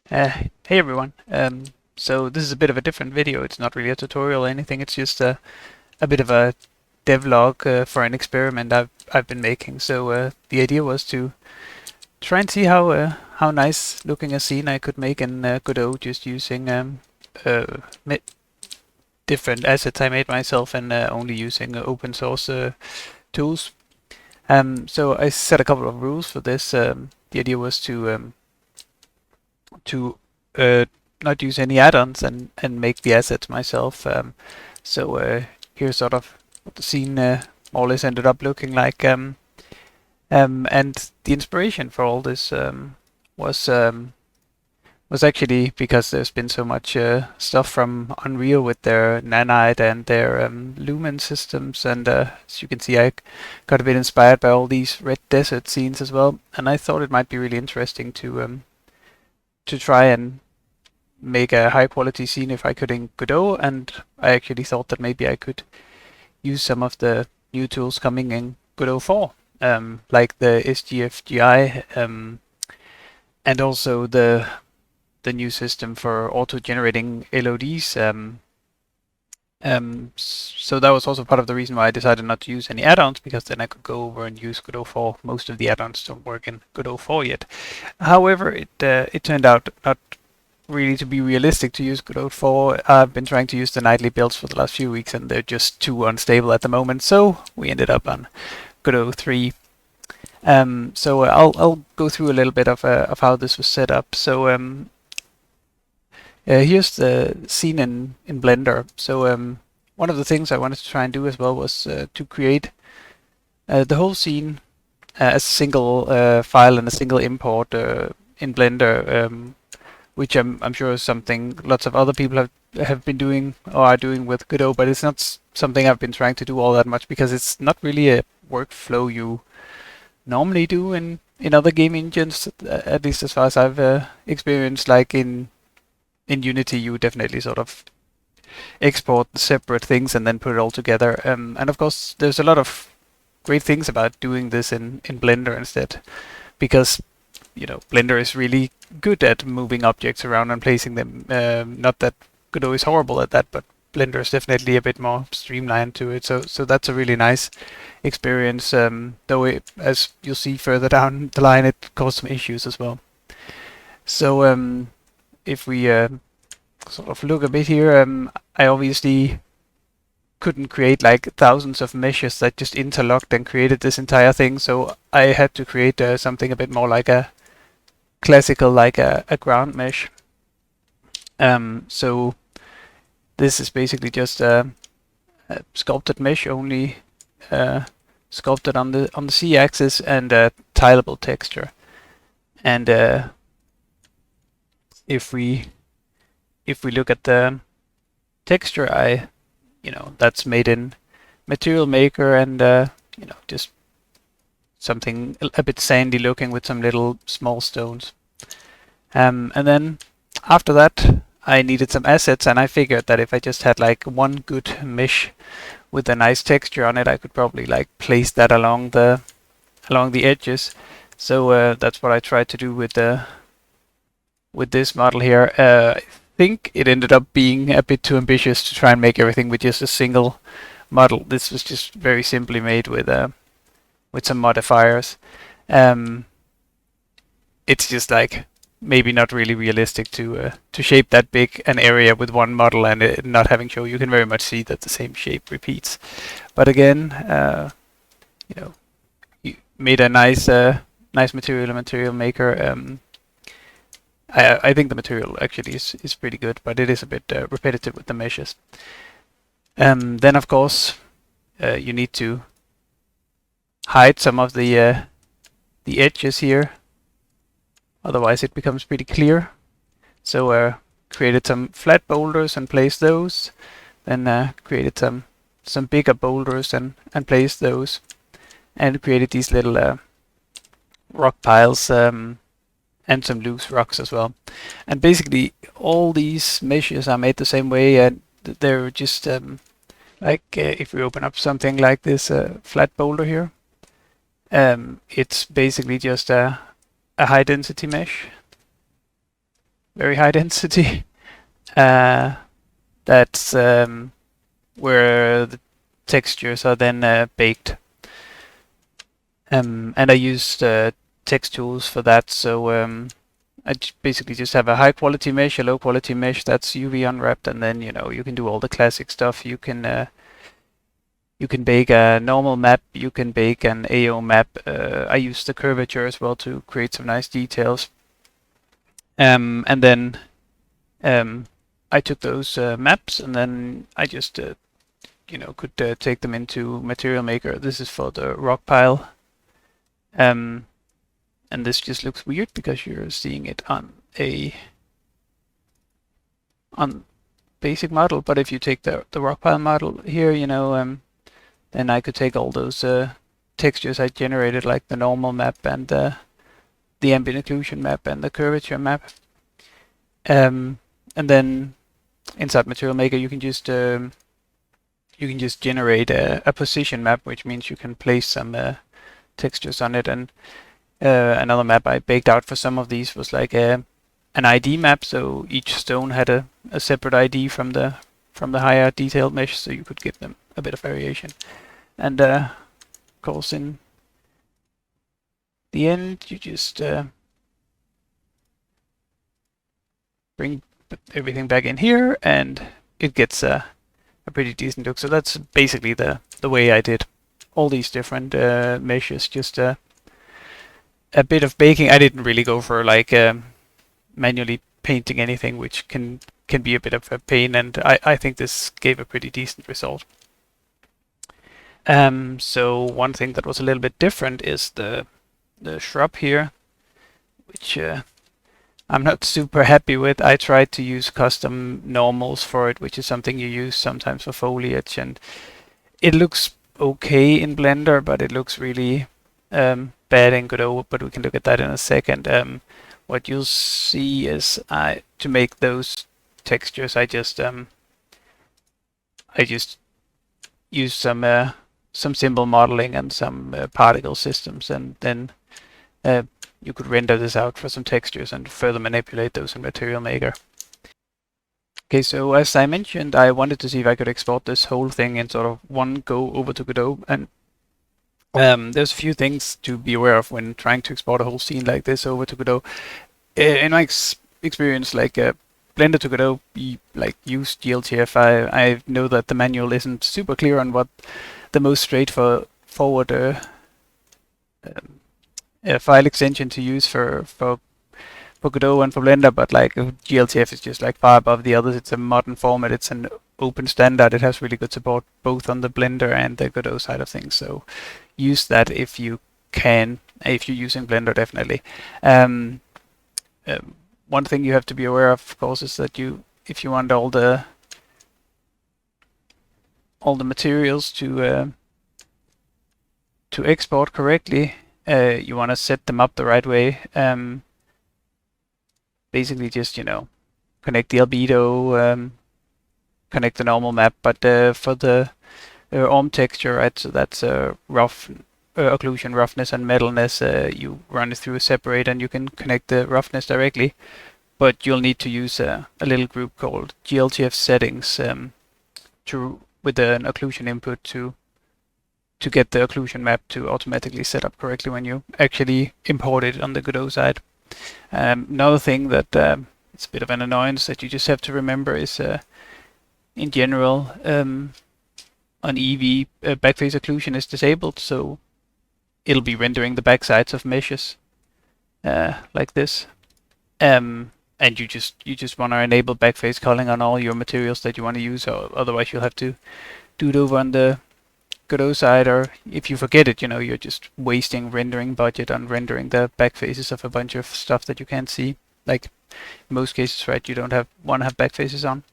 Hey everyone. So this is a bit of a different video. It's not really a tutorial or anything. It's just a bit of a devlog for an experiment I've been making. So the idea was to try and see how nice looking a scene I could make in Godot just using uh, ma- different assets I made myself and only using open source tools. So I set a couple of rules for this. The idea was to uh, not use any add-ons and make the assets myself. So here's sort of what the scene more or less ended up looking like. And the inspiration for all this was um, was actually because there's been so much stuff from Unreal with their Nanite and their Lumen systems, and as you can see, I got a bit inspired by all these red desert scenes as well. And I thought it might be really interesting to try and make a high quality scene if I could in Godot, and I actually thought that maybe I could use some of the new tools coming in Godot 4, like the SGFGI, and also the new system for auto generating LODs. So that was also part of the reason why I decided not to use any add-ons, because then I could go over and use Godot 4. Most of the add-ons don't work in Godot 4 yet. However, it turned out not really to be realistic to use Godot 4. I've been trying to use the nightly builds for the last few weeks and they're just too unstable at the moment, so we ended up on Godot 3. So I'll go through a little bit of how this was set up. So here's the scene in Blender. So one of the things I wanted to try and do as well was to create the whole scene as a single file and a single import in Blender, which I'm sure is something lots of other people have been doing or are doing with Godot, but it's not something I've been trying to do all that much because it's not really a workflow you normally do in other game engines, at least as far as I've experienced. Like in Unity, you definitely sort of export separate things and then put it all together. And of course, there's a lot of great things about doing this in Blender instead, because Blender is really good at moving objects around and placing them. Not that Godot is horrible at that, but Blender is definitely a bit more streamlined to it. So that's a really nice experience. Though as you'll see further down the line, it caused some issues as well. So if we sort of look a bit here, I obviously couldn't create like thousands of meshes that just interlocked and created this entire thing. So I had to create something a bit more like a classical, like a ground mesh. So this is basically just a sculpted mesh, only sculpted on the z-axis and a tileable texture. And if we look at the texture, that's made in Material Maker, and just something a bit sandy looking with some little small stones. And then after that, I needed some assets, and I figured that if I just had like one good mesh with a nice texture on it, I could probably like place that along the edges. So that's what I tried to do with this model here. I think it ended up being a bit too ambitious to try and make everything with just a single model. This was just very simply made with some modifiers. It's just like maybe not really realistic to shape that big an area with one model and it not having show. You can very much see that the same shape repeats. But again, you made a nice material, a material maker. I think the material actually is pretty good, but it is a bit repetitive with the meshes. Then of course you need to hide some of the edges here, otherwise it becomes pretty clear. So created some flat boulders and placed those. Then created some bigger boulders and placed those, and created these little rock piles and some loose rocks as well. And basically all these meshes are made the same way, and they're just like if we open up something like this flat boulder here, it's basically just a high density mesh. very high density. That's where the textures are then baked. And I used text tools for that, so I basically just have a high quality mesh, a low quality mesh that's UV unwrapped, and then you can do all the classic stuff. You can bake a normal map, you can bake an AO map. I use the curvature as well to create some nice details. And then I took those maps, and then I just could take them into Material Maker. This is for the rock pile. And this just looks weird because you're seeing it on basic model. But if you take the rock pile model here, then I could take all those textures I generated, like the normal map and the ambient occlusion map and the curvature map. And then inside Material Maker, you can just generate a position map, which means you can place some textures on it. And another map I baked out for some of these was like an ID map, so each stone had a separate ID from the higher detailed mesh, so you could give them a bit of variation. And of course, in the end, you just bring everything back in here, and it gets a pretty decent look. So that's basically the way I did all these different meshes. Just a bit of baking. I didn't really go for like manually painting anything, which can be a bit of a pain, and I think this gave a pretty decent result. So one thing that was a little bit different is the shrub here, which I'm not super happy with. I tried to use custom normals for it, which is something you use sometimes for foliage, and it looks okay in Blender, but it looks really bad in Godot, but we can look at that in a second. What you'll see is to make those textures, I just use some symbol modeling and some particle systems, and then you could render this out for some textures and further manipulate those in Material Maker. Okay, so as I mentioned, I wanted to see if I could export this whole thing in sort of one go over to Godot, and there's a few things to be aware of when trying to export a whole scene like this over to Godot. In my experience, like Blender to Godot, use GLTF. I know that the manual isn't super clear on what the most straightforward file extension to use for Godot and for Blender, but like GLTF is just like far above the others. It's a modern format, it's an open standard, it has really good support both on the Blender and the Godot side of things, so use that if you can, if you're using Blender, definitely. One thing you have to be aware of course, is that if you want all the materials to export correctly, you want to set them up the right way. Basically just connect the albedo, connect the normal map, but for the ORM texture, right, so that's rough occlusion, roughness and metalness, you run it through a separator and you can connect the roughness directly, but you'll need to use a little group called GLTF settings with an occlusion input to get the occlusion map to automatically set up correctly when you actually import it on the Godot side. Another thing that it's a bit of an annoyance that you just have to remember is in general on Eevee backface occlusion is disabled, so it'll be rendering the backsides of meshes like this, and you just want to enable backface culling on all your materials that you want to use, or otherwise you'll have to do it over on the Godot side, or if you forget it, you're just wasting rendering budget on rendering the back faces of a bunch of stuff that you can't see. Like in most cases, right, you don't want to have back faces on.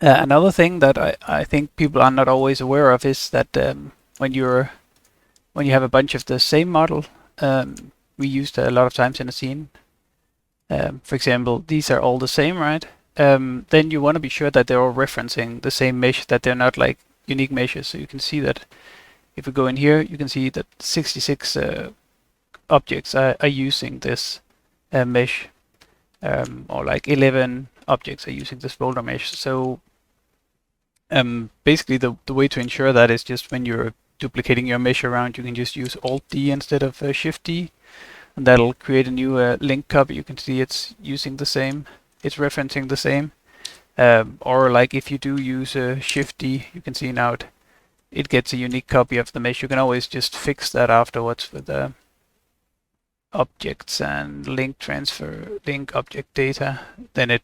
Another thing that I think people are not always aware of is that when you have a bunch of the same model, we used a lot of times in a scene. For example, these are all the same, right? Then you want to be sure that they're all referencing the same mesh, that they're not like unique meshes. So you can see that if we go in here, you can see that 66 objects are using this mesh, or like 11 objects are using this boulder mesh. So basically the way to ensure that is just when you're duplicating your mesh around, you can just use Alt-D instead of Shift-D, and that'll create a new link copy. You can see it's using the same, it's referencing the same. Or like if you do use Shift-D, you can see now it gets a unique copy of the mesh. You can always just fix that afterwards with objects and link transfer, link object data. Then it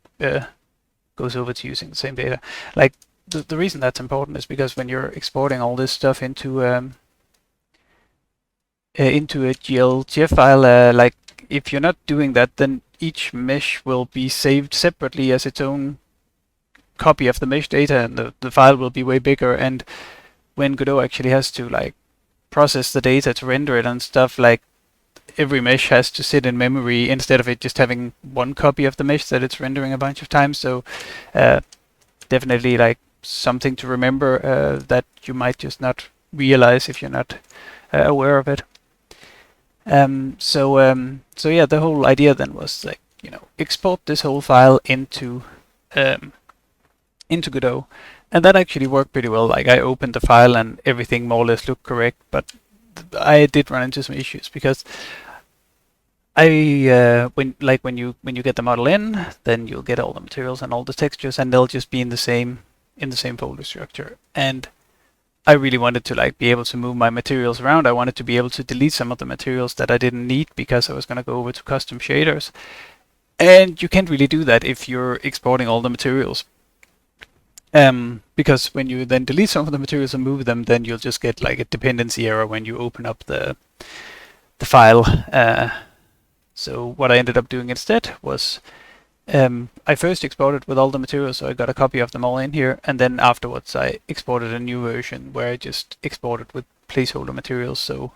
goes over to using the same data. Like the reason that's important is because when you're exporting all this stuff into a GLGF file, like if you're not doing that, then each mesh will be saved separately as its own copy of the mesh data, and the file will be way bigger. And when Godot actually has to like process the data to render it and stuff, like every mesh has to sit in memory instead of it just having one copy of the mesh that it's rendering a bunch of times. So definitely like something to remember that you might just not realize if you're not aware of it. So yeah, the whole idea then was like, you know, export this whole file into Godot, and that actually worked pretty well. Like I opened the file and everything more or less looked correct, but I did run into some issues because when you get the model in, then you'll get all the materials and all the textures, and they'll just be in the same folder structure. And I really wanted to like be able to move my materials around. I wanted to be able to delete some of the materials that I didn't need because I was going to go over to custom shaders. And you can't really do that if you're exporting all the materials. Because when you then delete some of the materials and move them, then you'll just get like a dependency error when you open up the file. So what I ended up doing instead was I first exported with all the materials, so I got a copy of them all in here, and then afterwards I exported a new version where I just exported with placeholder materials, so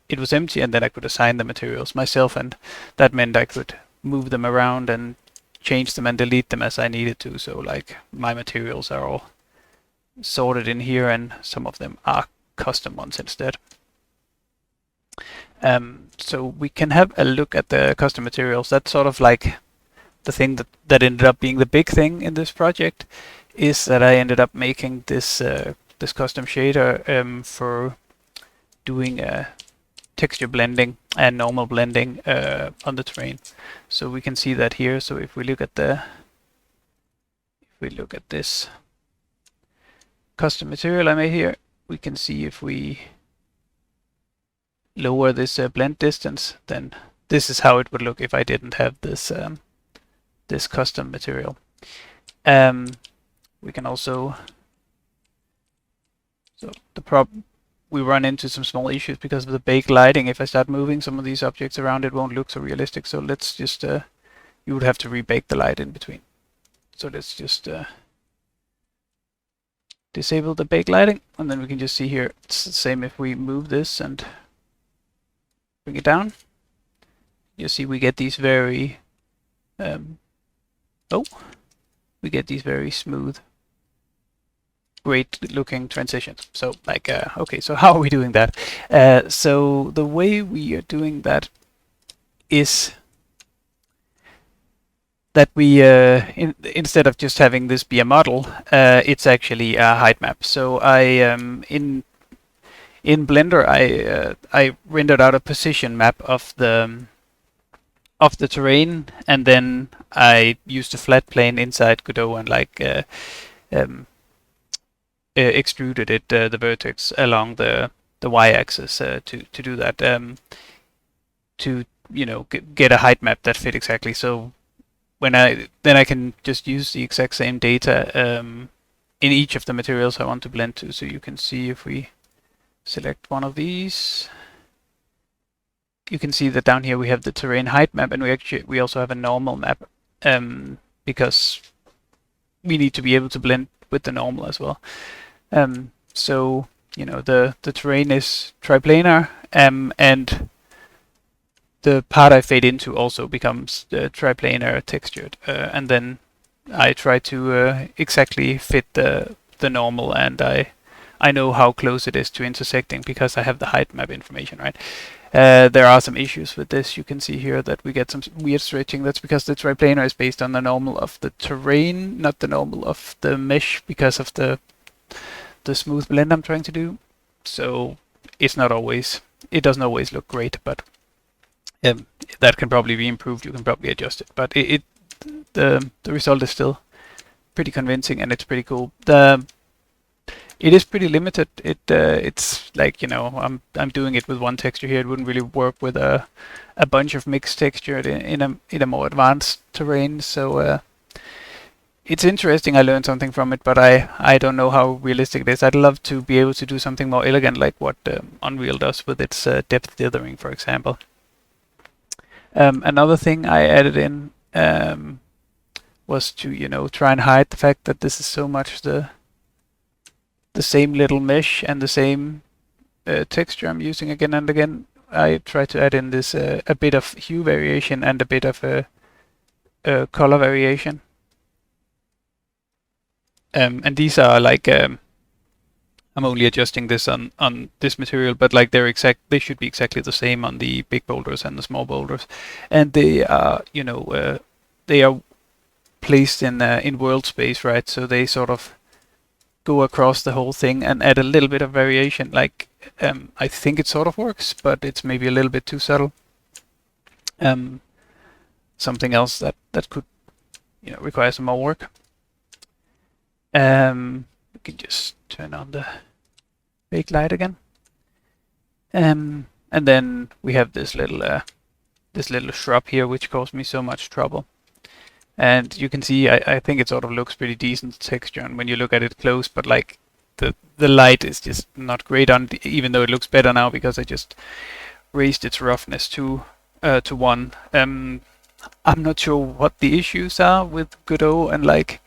it was empty, and then I could assign the materials myself, and that meant I could move them around and change them and delete them as I needed to. So like my materials are all sorted in here, and some of them are custom ones instead. So we can have a look at the custom materials. That's sort of like the thing that ended up being the big thing in this project, is that I ended up making this this custom shader for doing texture blending and normal blending on the terrain. So we can see that here. So if we look at this custom material I made here, we can see if we lower this blend distance, then this is how it would look if I didn't have this this custom material. We can also, so we run into some small issues because of the bake lighting. If I start moving some of these objects around, it won't look so realistic. So let's just you would have to rebake the light in between. So let's just disable the bake lighting, and then we can just see here it's the same if we move this and bring it down. You see we get these very we get these very smooth, great looking transitions. So like okay, so how are we doing that? So the way we are doing that is that we instead of just having this be a model, it's actually a height map. So I in Blender I rendered out a position map of the terrain, and then I used a flat plane inside Godot and like extruded it the vertex along the y-axis to do that, to get a height map that fit exactly. So when I can just use the exact same data in each of the materials I want to blend to. So you can see if we select one of these, you can see that down here we have the terrain height map, and we also have a normal map, because we need to be able to blend with the normal as well. So the terrain is triplanar, and the part I fade into also becomes triplanar textured, and then I try to exactly fit the normal, and I know how close it is to intersecting because I have the height map information, right? There are some issues with this. You can see here that we get some weird stretching. That's because the triplanar is based on the normal of the terrain, not the normal of the mesh, because of the smooth blend I'm trying to do. So it's not always, it doesn't always look great, but that can probably be improved. You can probably adjust it, but the result is still pretty convincing, and it's pretty cool. It is pretty limited. It's like, you know, I'm doing it with one texture here. It wouldn't really work with a bunch of mixed texture in a more advanced terrain. So it's interesting. I learned something from it, but I don't know how realistic it is. I'd love to be able to do something more elegant, like what Unreal does with its depth dithering, for example. Another thing I added in was to, you know, try and hide the fact that this is so much the same little mesh and the same texture I'm using again and again. I try to add in this a bit of hue variation and a bit of color variation. And these are like I'm only adjusting this on this material, but like they should be exactly the same on the big boulders and the small boulders, and they are, you know, they are placed in world space, right? So they sort of go across the whole thing and add a little bit of variation. Like I think it sort of works, but it's maybe a little bit too subtle. Something else that could, you know, require some more work. We can just turn on the bake light again. And then we have this little shrub here, which caused me so much trouble. And you can see, I think it sort of looks pretty decent texture, and when you look at it close, but like the light is just not great on it, even though it looks better now because I just raised its roughness to 1. I'm not sure what the issues are with Godot and like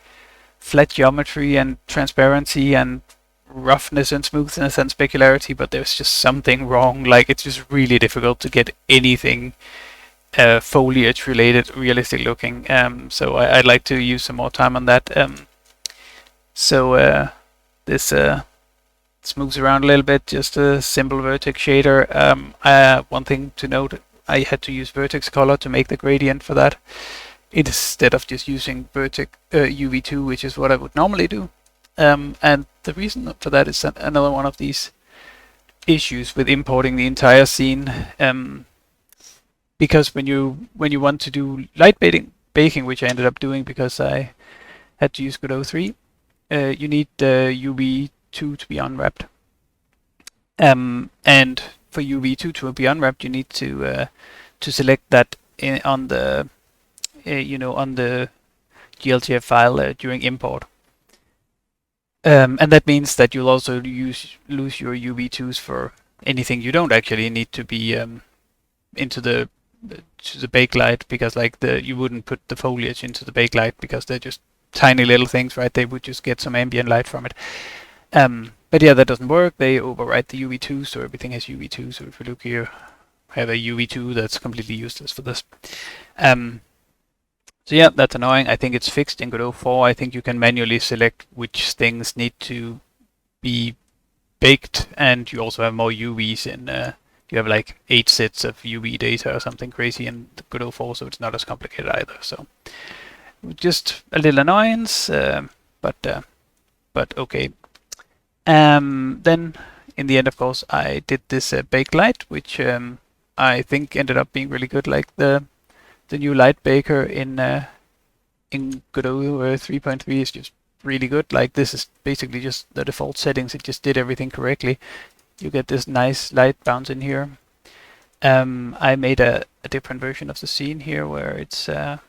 flat geometry and transparency and roughness and smoothness and specularity, but there's just something wrong. Like, it's just really difficult to get anything foliage related realistic looking. So I'd like to use some more time on that. This smooths around a little bit, just a simple vertex shader. One thing to note, I had to use vertex color to make the gradient for that, instead of just using vertex UV2, which is what I would normally do. And the reason for that is another one of these issues with importing the entire scene. Because when you want to do light baking, which I ended up doing because I had to use Godot 3, you need the UV2 to be unwrapped. And for UV2 to be unwrapped, you need to select that on the on the GLTF file during import. And that means that you'll also lose your UV2s for anything you don't actually need to be into the bakelite, because like you wouldn't put the foliage into the bakelite because they're just tiny little things, right? They would just get some ambient light from it. But yeah, that doesn't work. They overwrite the UV2, so everything has UV2. So if you look here, I have a UV2 that's completely useless for this. So yeah, that's annoying. I think it's fixed in Godot 4. I think you can manually select which things need to be baked, and you also have more UVs in. You have like 8 sets of UV data or something crazy in Godot 4, so it's not as complicated either. So just a little annoyance, but okay. Then in the end, of course, I did this bake light, which I think ended up being really good. Like the new light baker in Godot 3.3 is just really good. Like, this is basically just the default settings. It just did everything correctly. You get this nice light bounce in here. I made a different version of the scene here where it's let's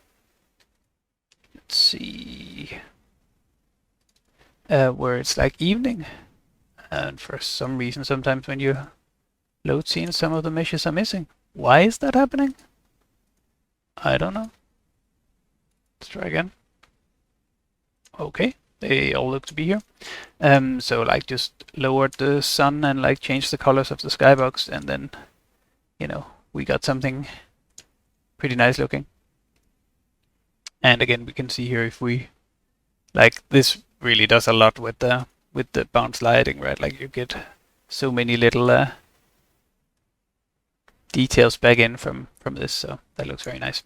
see, where it's like evening, and for some reason sometimes when you load scenes some of the meshes are missing. Why is that happening? I don't know. Let's try again. Okay, they all look to be here. So like just lowered the sun and like changed the colors of the skybox, and then, you know, we got something pretty nice looking. And again, we can see here, if we like, this really does a lot with the bounce lighting, right? Like, you get so many little details back in from this, so that looks very nice.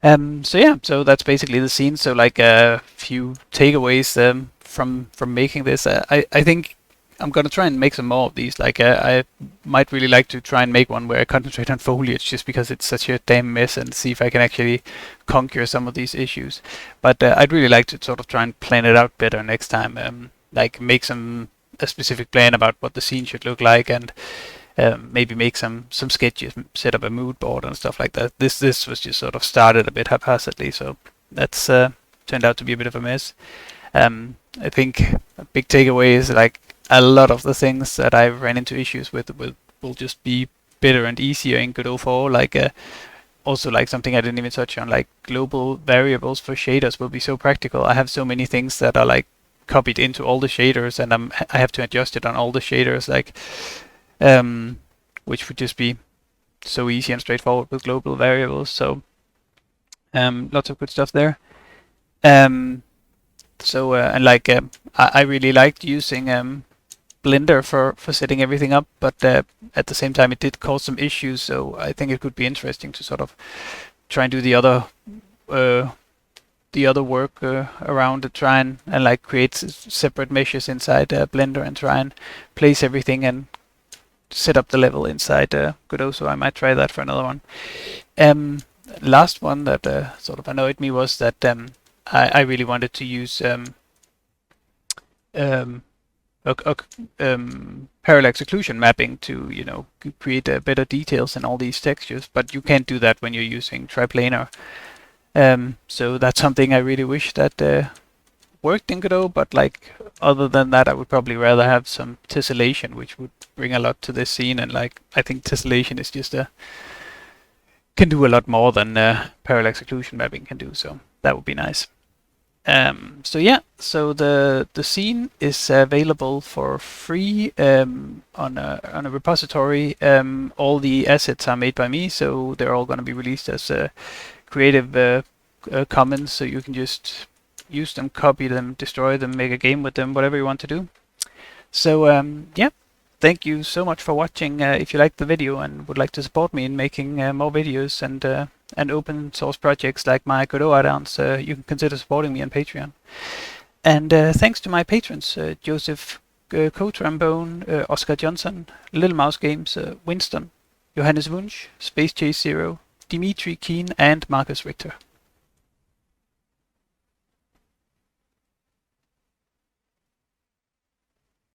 So yeah, so that's basically the scene. So like a few takeaways from making this. I think I'm gonna try and make some more of these. Like I might really like to try and make one where I concentrate on foliage, just because it's such a damn mess, and see if I can actually conquer some of these issues. But I'd really like to sort of try and plan it out better next time. Like make a specific plan about what the scene should look like, and maybe make some sketches, set up a mood board and stuff like that. This was just sort of started a bit haphazardly, so that's turned out to be a bit of a mess. I think a big takeaway is like a lot of the things that I ran into issues with will just be better and easier in Godot 4. Like also like something I didn't even touch on, like global variables for shaders will be so practical. I have so many things that are like copied into all the shaders, and I have to adjust it on all the shaders, like which would just be so easy and straightforward with global variables. So lots of good stuff there. So and like I really liked using Blender for setting everything up, but at the same time it did cause some issues. So I think it could be interesting to sort of try and do the other work around it, try and like create separate meshes inside Blender and try and place everything and set up the level inside Godot. So I might try that for another one. Last one that sort of annoyed me was that I really wanted to use parallax occlusion mapping to, you know, create better details in all these textures, but you can't do that when you're using triplanar. So that's something I really wish that worked in Godot, but like other than that, I would probably rather have some tessellation, which would bring a lot to this scene. And like I think tessellation is just can do a lot more than parallax occlusion mapping can do. So that would be nice. So yeah, so the scene is available for free on a repository. All the assets are made by me, so they're all going to be released as Creative Commons. So you can just use them, copy them, destroy them, make a game with them, whatever you want to do. So yeah, thank you so much for watching. If you liked the video and would like to support me in making more videos and open source projects like my Godot add-ons, you can consider supporting me on Patreon. And thanks to my patrons, Joseph Co-Trombone, Oscar Johnson, Little Mouse Games, Winston, Johannes Wunsch, Space Chase Zero, Dimitri Keen, and Marcus Richter.